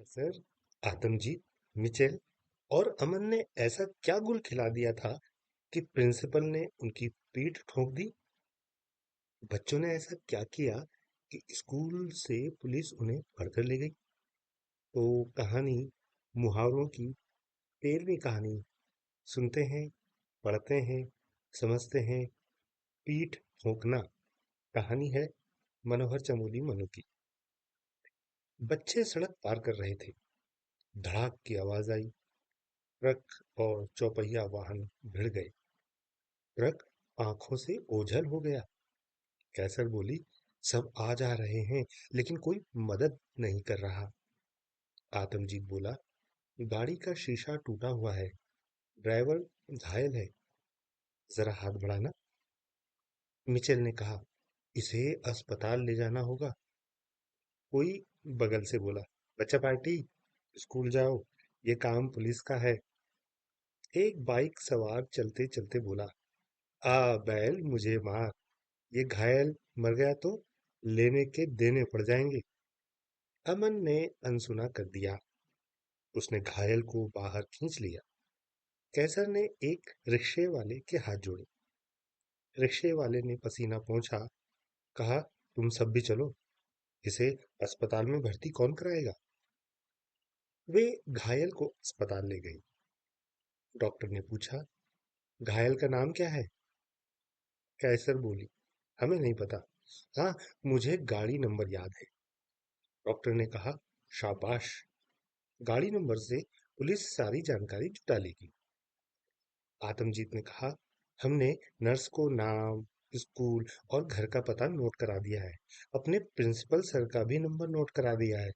Sir, Atamjeet, Mitchell और अमन ने ऐसा क्या गुल खिला दिया था कि प्रिंसिपल ने उनकी पीठ ठोक दी। बच्चों ने ऐसा क्या किया कि स्कूल से पुलिस उन्हें पकड़ ले गई। तो कहानी मुहावरों की 13वीं कहानी सुनते हैं, पढ़ते हैं, समझते हैं। पीठ ठोकना। कहानी है मनोहर चमोली मनु की। बच्चे सड़क पार कर रहे थे। धड़ाक की आवाज आई। ट्रक और चौपहिया वाहन भिड़ गए। ट्रक आंखों से ओझल हो गया। कैसर बोली, सब आ जा रहे हैं लेकिन कोई मदद नहीं कर रहा। आतमजीत बोला, गाड़ी का शीशा टूटा हुआ है, ड्राइवर घायल है, जरा हाथ बढ़ाना। मिचेल ने कहा, इसे अस्पताल ले जाना होगा। कोई बगल से बोला, बच्चा पार्टी, स्कूल जाओ, ये काम पुलिस का है। एक बाइक सवार चलते चलते बोला, आ बैल मुझे मार, ये घायल मर गया तो लेने के देने पड़ जाएंगे। अमन ने अनसुना कर दिया। उसने घायल को बाहर खींच लिया। कैसर ने एक रिक्शे वाले के हाथ जोड़े। रिक्शे वाले ने पसीना पोंछा, कहा, तुम सब भी चलो, इसे अस्पताल में भर्ती कौन कराएगा। वे घायल को अस्पताल ले गए। डॉक्टर ने पूछा, घायल का नाम क्या है। कैसर बोली, हमें नहीं पता। हाँ, मुझे गाड़ी नंबर याद है। डॉक्टर ने कहा, शाबाश, गाड़ी नंबर से पुलिस सारी जानकारी जुटा लेगी। आतमजीत ने कहा, हमने नर्स को नाम, स्कूल और घर का पता नोट करा दिया है। अपने प्रिंसिपल सर का भी नंबर नोट करा दिया है।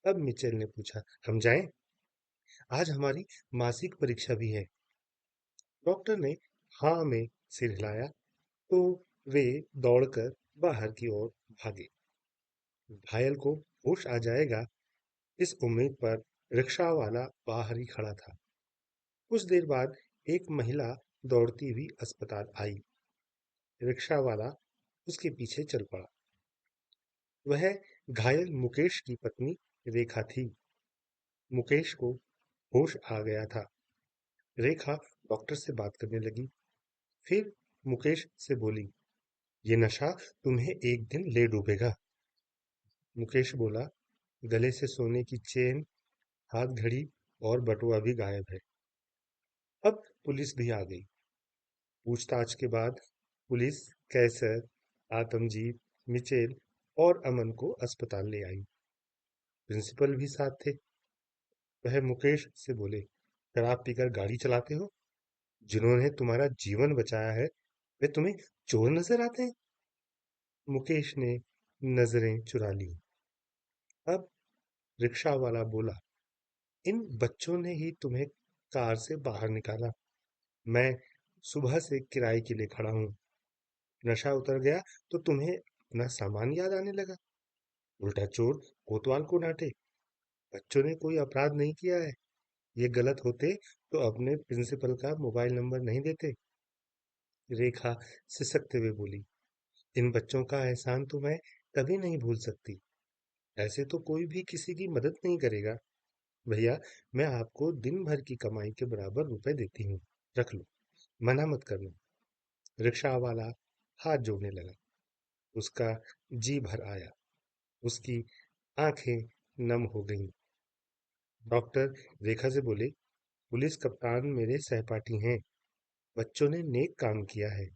अब मिचेल ने पूछा, हम जाएं? आज हमारी मासिक परीक्षा भी है। डॉक्टर ने हाँ में सिर हिलाया तो वे दौड़कर बाहर की ओर भागे। घायल को होश आ जाएगा, इस उम्मीद पर रिक्शा वाला बाहर ही खड़ा था। कुछ देर बाद एक महिला दौड़ती हुई अस्पताल आई। रिक्शा वाला उसके पीछे चल पड़ा। वह घायल मुकेश की पत्नी रेखा थी। मुकेश को होश आ गया था। रेखा डॉक्टर से बात करने लगी। फिर मुकेश से बोली, ये नशा तुम्हें एक दिन ले डूबेगा। मुकेश बोला, गले से सोने की चेन, हाथ घड़ी और बटुआ भी गायब है। अब पुलिस भी आ गई। पूछताछ के बाद पुलिस कैसर, आतमजीत, मिचेल और अमन को अस्पताल ले आई। प्रिंसिपल भी साथ थे। वह मुकेश से बोले, शराब पीकर गाड़ी चलाते हो? जिन्होंने तुम्हारा जीवन बचाया है वे तुम्हें चोर नजर आते हैं। मुकेश ने नजरें चुरा ली। अब रिक्शा वाला बोला, इन बच्चों ने ही तुम्हें कार से बाहर निकाला। मैं सुबह से किराए के लिए खड़ा हूं। नशा उतर गया तो तुम्हें अपना सामान याद आने लगा। उल्टा चोर कोतवाल को डांटे। बच्चों ने कोई अपराध नहीं किया है। ये गलत होते तो अपने प्रिंसिपल का मोबाइल नंबर नहीं देते। रेखा सिसकते हुए बोली, इन बच्चों का एहसान तो मैं कभी नहीं भूल सकती। ऐसे तो कोई भी किसी की मदद नहीं करेगा। भैया, मैं आपको दिन भर की कमाई के बराबर रुपए देती हूँ, रख लो, मना मत करना। रिक्शा वाला हाथ जोड़ने लगा। उसका जी भर आया। उसकी आंखें नम हो गईं। डॉक्टर रेखा से बोले, पुलिस कप्तान मेरे सहपाठी हैं। बच्चों ने नेक काम किया है।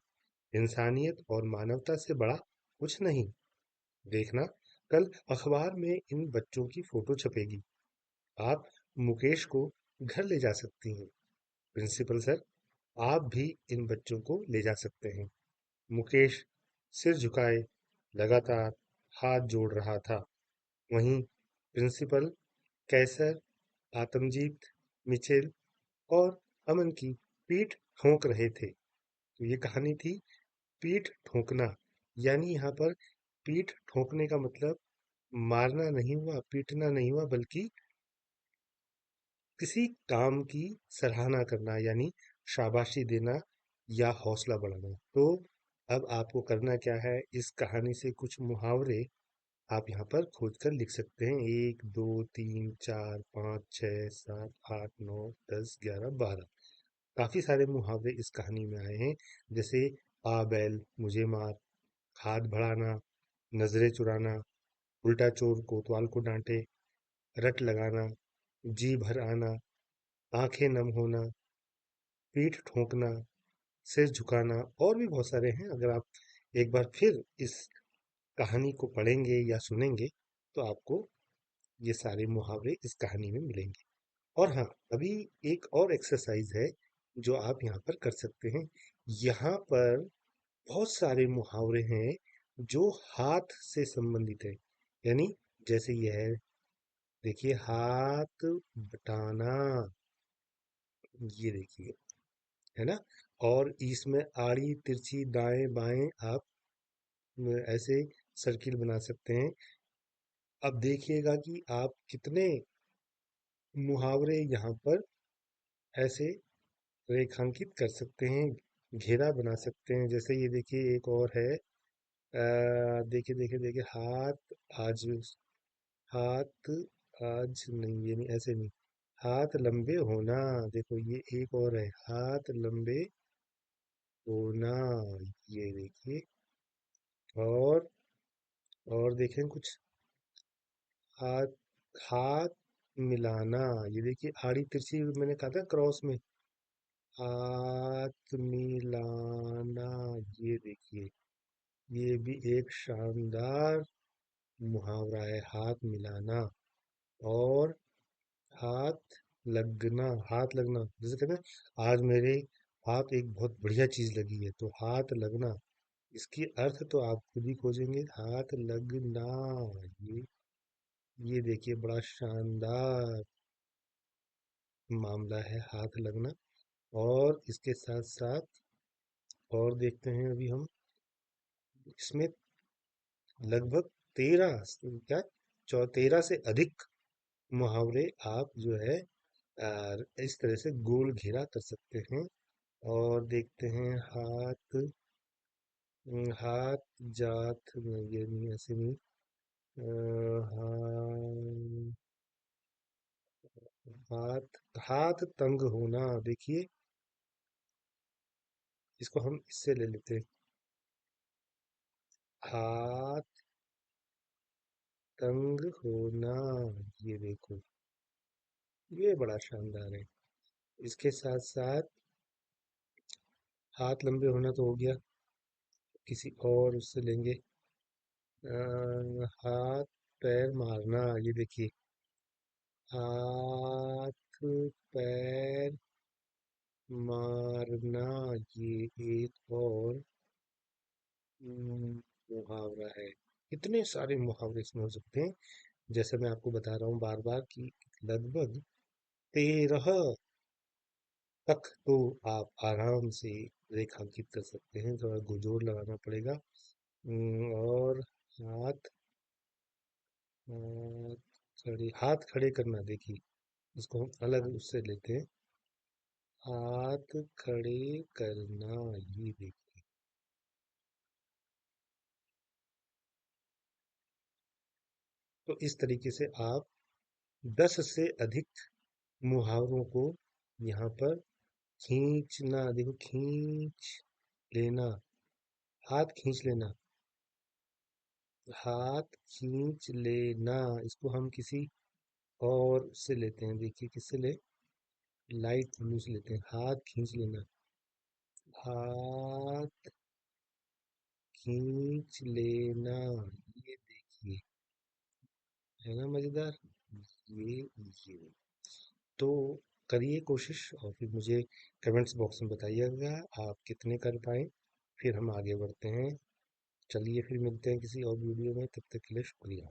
इंसानियत और मानवता से बड़ा कुछ नहीं। देखना, कल अखबार में इन बच्चों की फोटो छपेगी। आप मुकेश को घर ले जा सकती हैं। प्रिंसिपल सर, आप भी इन बच्चों को ले जा सकते हैं। मुकेश सिर झुकाए लगातार हाथ जोड़ रहा था। वहीं प्रिंसिपल, कैसर, आतमजीत, मिचेल और अमन की पीठ ठोंक रहे थे। तो ये कहानी थी पीठ ठोंकना। यानी यहाँ पर पीठ ठोंकने का मतलब मारना नहीं हुआ, पीटना नहीं हुआ, बल्कि किसी काम की सराहना करना, यानी शाबाशी देना या हौसला बढ़ाना। तो अब आपको करना क्या है, इस कहानी से कुछ मुहावरे आप यहाँ पर खोज कर लिख सकते हैं, 1 2 3 4 5 6 7 8 9 10 11 12। काफी सारे मुहावरे इस कहानी में आए हैं, जैसे आ बैल मुझे मार, हाथ बढ़ाना, नजरें चुराना, उल्टा चोर कोतवाल को डांटे, रट लगाना, जी भर आना, आंखें नम होना, पीठ ठोंकना, सिर झुकाना, और भी बहुत सारे हैं। अगर आप एक बार फिर इस कहानी को पढ़ेंगे या सुनेंगे तो आपको ये सारे मुहावरे इस कहानी में मिलेंगे। और हाँ, अभी एक और एक्सरसाइज है जो आप यहाँ पर कर सकते हैं। यहाँ पर बहुत सारे मुहावरे हैं जो हाथ से संबंधित है। यानी जैसे ये है, देखिए, हाथ बटाना, ये देखिए, है ना। और इसमें आड़ी तिरछी दाएं बाएं आप ऐसे सर्किल बना सकते हैं। अब देखिएगा कि आप कितने मुहावरे यहाँ पर ऐसे रेखांकित कर सकते हैं, घेरा बना सकते हैं। जैसे ये देखिए, एक और है, देखिए देखिए देखिए, आज हाथ आज नहीं, ये नहीं, ऐसे नहीं, हाथ लंबे होना। देखो, ये एक और है, हाथ लंबे होना, ये देखिए। और और देखें कुछ, हाथ हाथ मिलाना, ये देखिए, आड़ी तिरछी मैंने कहा था क्रॉस में, हाथ मिलाना, ये देखिए, ये भी एक शानदार मुहावरा है, हाथ मिलाना। और हाथ हाथ लगना, जैसे कहते हैं आज मेरे हाथ एक बहुत बढ़िया चीज लगी है, तो हाथ लगना, इसकी अर्थ तो आप खुद ही खोजेंगे, हाथ लगना। ये ये देखिए, बड़ा शानदार मामला है हाथ लगना। और इसके साथ साथ और देखते हैं अभी हम, इसमें लगभग 13, क्या, 13 से अधिक मुहावरे आप जो है इस तरह से गोल घेरा कर सकते हैं। और देखते हैं, हाथ जात नहीं, ये नहीं, ऐसे नहीं, हाथ हाथ तंग होना, देखिए, इसको हम इससे ले लेते हैं, हाथ तंग होना, ये देखो, ये बड़ा शानदार है। इसके साथ साथ हाथ लंबे होना तो हो गया, किसी और उससे लेंगे, हाथ पैर मारना, ये देखिए, हाथ पैर मारना, ये एक और मुहावरा है। इतने सारे मुहावरे इसमें हो सकते हैं, जैसे मैं आपको बता रहा हूँ बार बार कि लगभग 13 तक तो आप आराम से रेखांकित कर सकते हैं, थोड़ा गुजोर लगाना पड़ेगा। और हाथ हाथ खड़े करना, देखिए, इसको हम अलग उससे लेते हैं, हाथ खड़े करना, ये देखिए। तो इस तरीके से आप 10 से अधिक मुहावरों को यहाँ पर खींचना, देखो, खींच लेना, हाथ खींच लेना, हाथ खींच लेना, इसको हम किसी और से लेते हैं, देखिए किससे ले, लाइट ब्लू से लेते हैं, हाथ खींच लेना, हाथ खींच लेना, ये देखिए, है ना मजेदार। ये तो करिए कोशिश, और फिर मुझे कमेंट्स बॉक्स में बताइएगा आप कितने कर पाए, फिर हम आगे बढ़ते हैं। चलिए फिर मिलते हैं किसी और वीडियो में, तब तक के लिए शुक्रिया।